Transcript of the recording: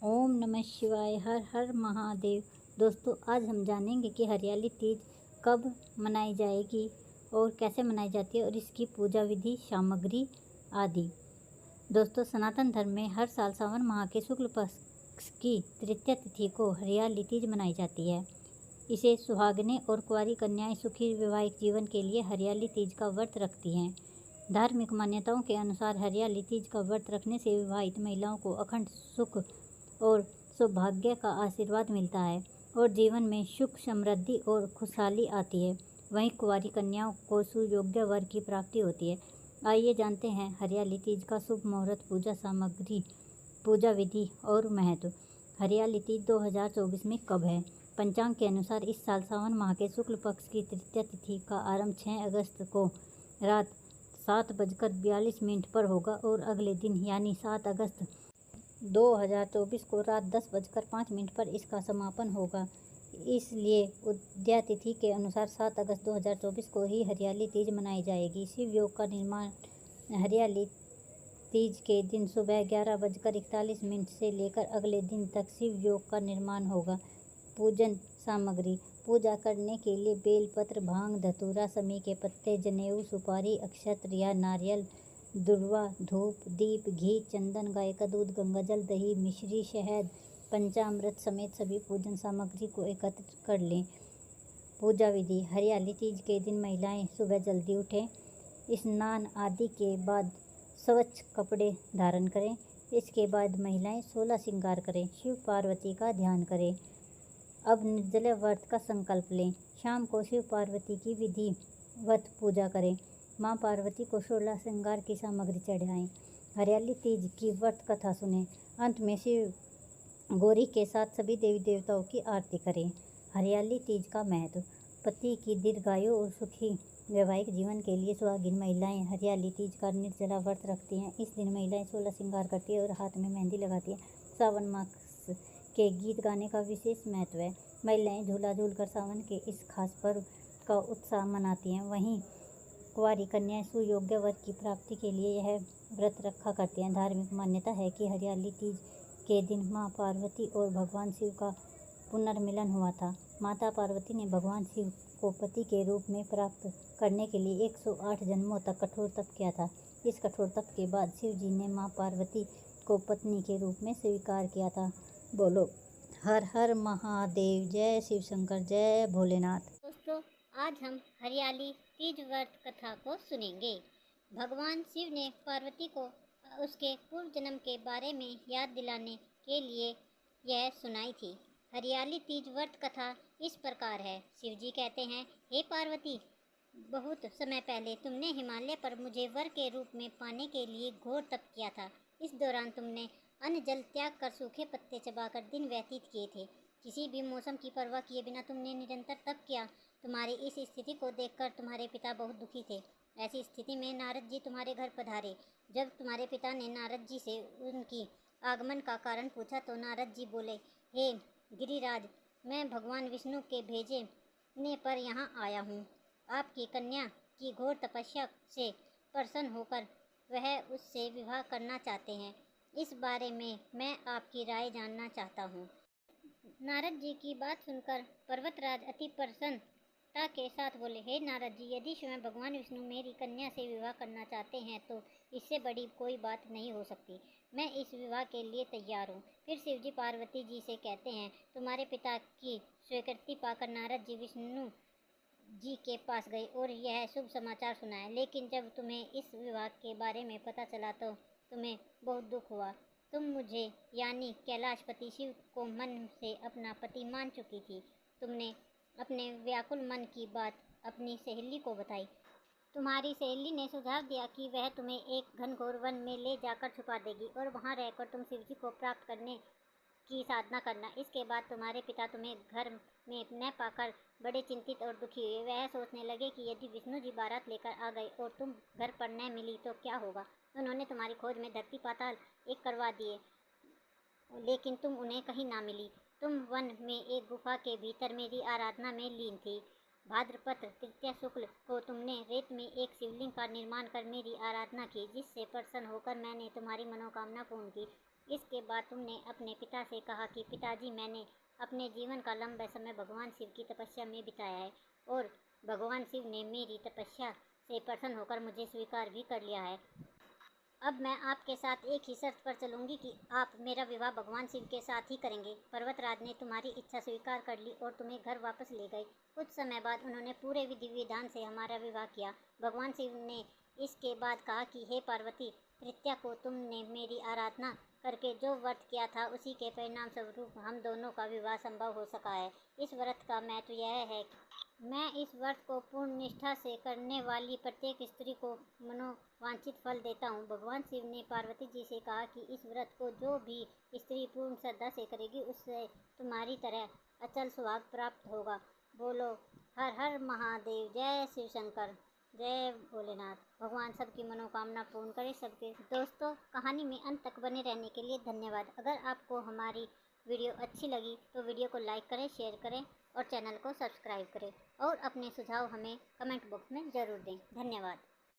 ओम नमः शिवाय। हर हर महादेव। दोस्तों, आज हम जानेंगे कि हरियाली तीज कब मनाई जाएगी और कैसे मनाई जाती है और इसकी पूजा विधि, सामग्री आदि। दोस्तों, सनातन धर्म में हर साल सावन माह के शुक्ल पक्ष की तृतीया तिथि को हरियाली तीज मनाई जाती है। इसे सुहागनें और कुंवारी कन्याएं सुखी वैवाहिक जीवन के लिए हरियाली तीज का व्रत रखती हैं। धार्मिक मान्यताओं के अनुसार हरियाली तीज का व्रत रखने से विवाहित महिलाओं को अखंड सुख और सौभाग्य का आशीर्वाद मिलता है और जीवन में सुख, समृद्धि और खुशहाली आती है। वहीं कुंवारी कन्याओं को सुयोग्य वर की प्राप्ति होती है। आइए जानते हैं हरियाली तीज का शुभ मुहूर्त, पूजा सामग्री, पूजा विधि और महत्व। हरियाली तीज 2024 में कब है? पंचांग के अनुसार इस साल सावन माह के शुक्ल पक्ष की तृतीया तिथि का आरंभ 6 अगस्त को रात 7:42 पर होगा और अगले दिन यानी 7 अगस्त 2024 को रात 10:05 पर इसका समापन होगा। इसलिए उदया तिथि के अनुसार 7 अगस्त 2024 को ही हरियाली तीज मनाई जाएगी। शिव योग का निर्माण हरियाली तीज के दिन सुबह 11:41 से लेकर अगले दिन तक शिव योग का निर्माण होगा। पूजन सामग्री। पूजा करने के लिए बेलपत्र, भांग, धतूरा, समी के पत्ते, जनेऊ, सुपारी, अक्षत या नारियल, दुर्वा, धूप, दीप, घी, चंदन, गाय का दूध, गंगाजल, दही, मिश्री, शहद, पंचामृत समेत सभी पूजन सामग्री को एकत्र कर लें। पूजा विधि। हरियाली तीज के दिन महिलाएं सुबह जल्दी उठें, स्नान आदि के बाद स्वच्छ कपड़े धारण करें। इसके बाद महिलाएं 16 श्रृंगार करें, शिव पार्वती का ध्यान करें। अब निर्जला व्रत का संकल्प लें। शाम को शिव पार्वती की विधिवत पूजा करें। माँ पार्वती को 16 श्रृंगार की सामग्री चढ़ाएं। हरियाली तीज की व्रत कथा सुनें। अंत में शिव गौरी के साथ सभी देवी देवताओं की आरती करें। हरियाली तीज का महत्व। पति की दीर्घायु और सुखी वैवाहिक जीवन के लिए सुहागिन महिलाएं हरियाली तीज का निर्जला व्रत रखती हैं। इस दिन महिलाएं 16 श्रृंगार करती हैं और हाथ में मेहंदी लगाती हैं। सावन मास के गीत गाने का विशेष महत्व है। महिलाएं झूला झूलकर सावन के इस खास पर्व का उत्साह मनाती हैं। वहीं कुंवारी कन्याएं सुयोग्य वर की प्राप्ति के लिए यह व्रत रखा करती हैं। धार्मिक मान्यता है कि हरियाली तीज के दिन माँ पार्वती और भगवान शिव का पुनर्मिलन हुआ था। माता पार्वती ने भगवान शिव को पति के रूप में प्राप्त करने के लिए 108 जन्मों तक कठोर तप किया था। इस कठोर तप के बाद शिव जी ने माँ पार्वती को पत्नी के रूप में स्वीकार किया था। बोलो हर हर महादेव। जय शिव शंकर, जय भोलेनाथ। दोस्तों, आज हम हरियाली तीज व्रत कथा को सुनेंगे। भगवान शिव ने पार्वती को उसके पूर्व जन्म के बारे में याद दिलाने के लिए यह सुनाई थी। हरियाली तीज व्रत कथा इस प्रकार है। शिव जी कहते हैं, हे पार्वती, बहुत समय पहले तुमने हिमालय पर मुझे वर के रूप में पाने के लिए घोर तप किया था। इस दौरान तुमने अन्न जल त्याग कर सूखे पत्ते चबाकर दिन व्यतीत किए थे। किसी भी मौसम की परवाह किए बिना तुमने निरंतर तप किया। तुम्हारी इस स्थिति को देखकर तुम्हारे पिता बहुत दुखी थे। ऐसी स्थिति में नारद जी तुम्हारे घर पधारे। जब तुम्हारे पिता ने नारद जी से उनकी आगमन का कारण पूछा तो नारद जी बोले, हे गिरिराज, मैं भगवान विष्णु के भेजने पर यहाँ आया हूँ। आपकी कन्या की घोर तपस्या से प्रसन्न होकर वह उससे विवाह करना चाहते हैं। इस बारे में मैं आपकी राय जानना चाहता हूँ। नारद जी की बात सुनकर पर्वतराज अति प्रसन्नता के साथ बोले, हे नारद जी, यदि स्वयं भगवान विष्णु मेरी कन्या से विवाह करना चाहते हैं तो इससे बड़ी कोई बात नहीं हो सकती। मैं इस विवाह के लिए तैयार हूँ। फिर शिव जी पार्वती जी से कहते हैं, तुम्हारे पिता की स्वीकृति पाकर नारद जी विष्णु जी के पास गए और यह शुभ समाचार सुनाया। लेकिन जब तुम्हें इस विवाह के बारे में पता चला तो तुम्हें बहुत दुख हुआ। तुम मुझे यानी कैलाशपति शिव को मन से अपना पति मान चुकी थी। तुमने अपने व्याकुल मन की बात अपनी सहेली को बताई। तुम्हारी सहेली ने सुझाव दिया कि वह तुम्हें एक घनघोर वन में ले जाकर छुपा देगी और वहां रहकर तुम शिव जी को प्राप्त करने की साधना करना। इसके बाद तुम्हारे पिता तुम्हें घर में न पाकर बड़े चिंतित और दुखी हुए। वह सोचने लगे कि यदि विष्णु जी बारात लेकर आ गए और तुम घर पर न मिली तो क्या होगा। उन्होंने तुम्हारी खोज में धरती पाताल एक करवा दिए, लेकिन तुम उन्हें कहीं ना मिली। तुम वन में एक गुफा के भीतर मेरी आराधना में लीन थी। भाद्रपद तृतीया शुक्ल को तुमने रेत में एक शिवलिंग का निर्माण कर मेरी आराधना की, जिससे प्रसन्न होकर मैंने तुम्हारी मनोकामना पूर्ण की। इसके बाद तुमने अपने पिता से कहा कि पिताजी, मैंने अपने जीवन का लंबा समय भगवान शिव की तपस्या में बिताया है और भगवान शिव ने मेरी तपस्या से प्रसन्न होकर मुझे स्वीकार भी कर लिया है। अब मैं आपके साथ एक ही शर्त पर चलूंगी कि आप मेरा विवाह भगवान शिव के साथ ही करेंगे। पर्वतराज ने तुम्हारी इच्छा स्वीकार कर ली और तुम्हें घर वापस ले गए। कुछ समय बाद उन्होंने पूरे विधि विधान से हमारा विवाह किया। भगवान शिव ने इसके बाद कहा कि हे पार्वती, तृतीया को तुमने मेरी आराधना करके जो व्रत किया था उसी के परिणाम स्वरूप हम दोनों का विवाह संभव हो सका है। इस व्रत का महत्व यह है कि मैं इस व्रत को पूर्ण निष्ठा से करने वाली प्रत्येक स्त्री को मनोवांछित फल देता हूँ। भगवान शिव ने पार्वती जी से कहा कि इस व्रत को जो भी स्त्री पूर्ण श्रद्धा से करेगी उससे तुम्हारी तरह अचल सुहाग प्राप्त होगा। बोलो हर हर महादेव, जय शिव शंकर, जय भोलेनाथ। भगवान सबकी मनोकामना पूर्ण करे सबके। दोस्तों, कहानी में अंत तक बने रहने के लिए धन्यवाद। अगर आपको हमारी वीडियो अच्छी लगी तो वीडियो को लाइक करें, शेयर करें और चैनल को सब्सक्राइब करें और अपने सुझाव हमें कमेंट बॉक्स में ज़रूर दें। धन्यवाद।